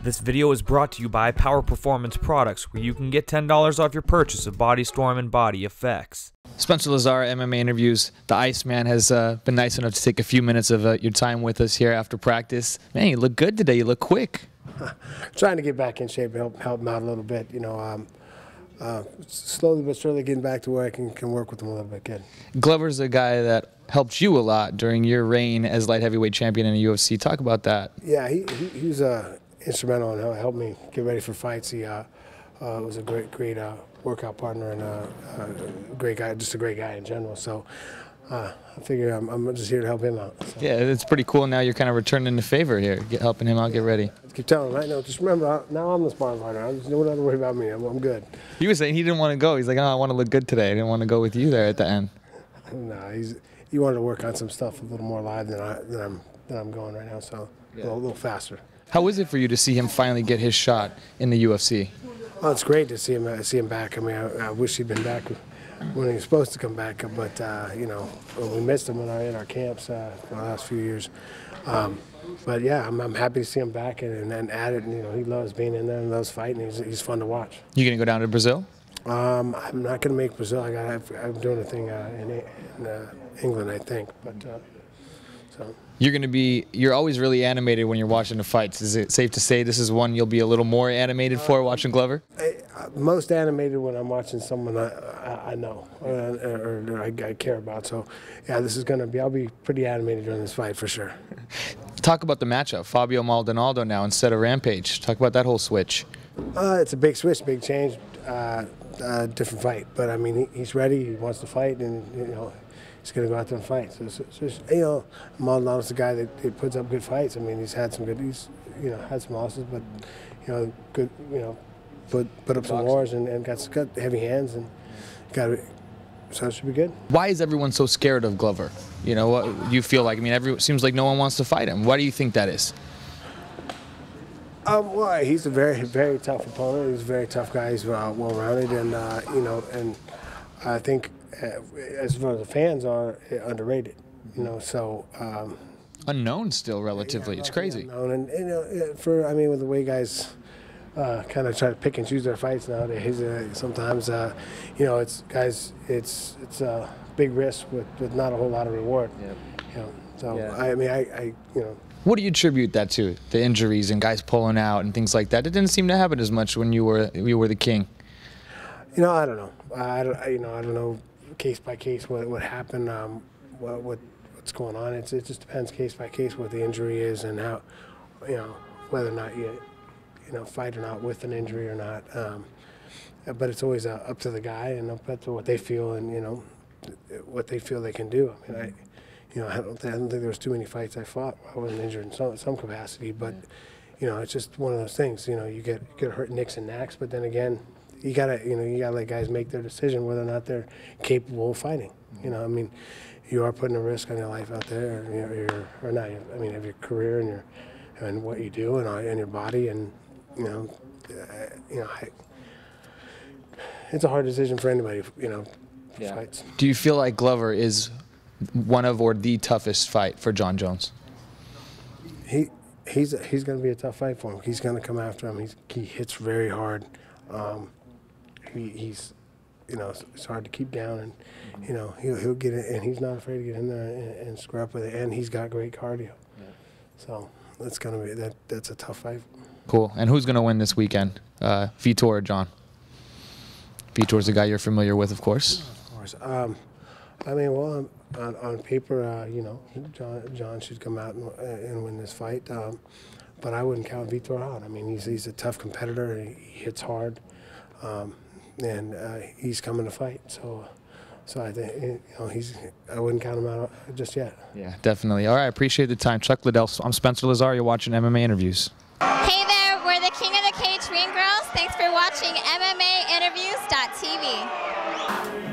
This video is brought to you by Power Performance Products, where you can get $10 off your purchase of Body Storm and Body Effects. Spencer Lazar, MMA Interviews. The Iceman has been nice enough to take a few minutes of your time with us here after practice. Man, you look good today. You look quick. Trying to get back in shape, help him out a little bit. You know, slowly but surely getting back to where I can work with him a little bit. Good. Glover's a guy that helped you a lot during your reign as light heavyweight champion in the UFC. Talk about that. Yeah, he was instrumental in helping me get ready for fights. He was a great workout partner and a great guy, just a great guy in general. So I figure I'm just here to help him out. So. Yeah, it's pretty cool. Now you're kind of returning the favor here, helping him out get ready. I keep telling him, right now, just remember, now I'm the sparring partner. I just don't have to worry about me. I'm good. He was saying he didn't want to go. He's like, oh, I want to look good today. I didn't want to go with you there at the end. No, he wanted to work on some stuff a little more live than I'm going right now, so yeah. a little faster. How is it for you to see him finally get his shot in the UFC? Well, it's great to see him back. I mean, I wish he'd been back when he was supposed to come back, but you know, we missed him in our camps the last few years. But yeah, I'm happy to see him back and at it. And, you know, he loves being in there and loves fighting. He's fun to watch. You gonna go down to Brazil? I'm not gonna make Brazil. I'm doing a thing in England, I think. But so. You're always really animated when you're watching the fights. Is it safe to say this is one you'll be a little more animated for watching Glover? Most animated when I'm watching someone I know or I care about. So yeah, I'll be pretty animated during this fight for sure. Talk about the matchup, Fabio Maldonado now instead of Rampage. Talk about that whole switch. It's a big switch, big change, different fight. But I mean, he's ready. He wants to fight, and you know. He's going to go out there and fight. So you know, Maldonado's the guy that puts up good fights. I mean, he's had some had some losses, but you know, good. You know, put up some wars and got heavy hands and so it should be good. Why is everyone so scared of Glover? You know, what you feel like? I mean, seems like no one wants to fight him. Why do you think that is? Well, he's a very, very tough opponent. He's a very tough guy. He's well-rounded, and you know, and I think. As far as the fans are, underrated, you know. So unknown still relatively. Yeah, it's crazy. Unknown, and you know, with the way guys kind of try to pick and choose their fights nowadays, sometimes you know, it's big risk with not a whole lot of reward. Yeah. You know, so yeah. I mean, you know. What do you attribute that to? The injuries and guys pulling out and things like that. It didn't seem to happen as much when you were the king. You know, I don't know. I don't know. Case by case, what happened, what's going on. It just depends case by case what the injury is and how, you know, whether or not you fight or not with an injury or not. But it's always up to the guy and up to what they feel and you know what they feel they can do. I mean, I don't think there was too many fights I fought where I wasn't injured in some capacity, but you know, it's just one of those things. You know, you get hurt nicks and knacks, but then again. You gotta let guys make their decision whether or not they're capable of fighting. You know, I mean, you are putting a risk on your life out there, or not. I mean, of your career and what you do and your body, and you know, it's a hard decision for anybody. You know, yeah. Fights. Do you feel like Glover is one of or the toughest fight for John Jones? He's going to be a tough fight for him. He's going to come after him. He hits very hard. He's, you know, it's hard to keep down, and you know he'll get it, and he's not afraid to get in there and screw up with it, and he's got great cardio. Yeah. So that's gonna be that's a tough fight. Cool. And who's gonna win this weekend, Vitor or John? Vitor's the guy you're familiar with, of course. Of course. I mean, well, on paper, you know, John should come out and win this fight. But I wouldn't count Vitor out. I mean, he's a tough competitor. He hits hard. And he's coming to fight, so I think I wouldn't count him out just yet. Yeah, definitely. All right, appreciate the time, Chuck Liddell. I'm Spencer Lazar. You're watching MMA Interviews. Hey there, we're the King of the Cage Ring Girls. Thanks for watching MMAinterviews.tv.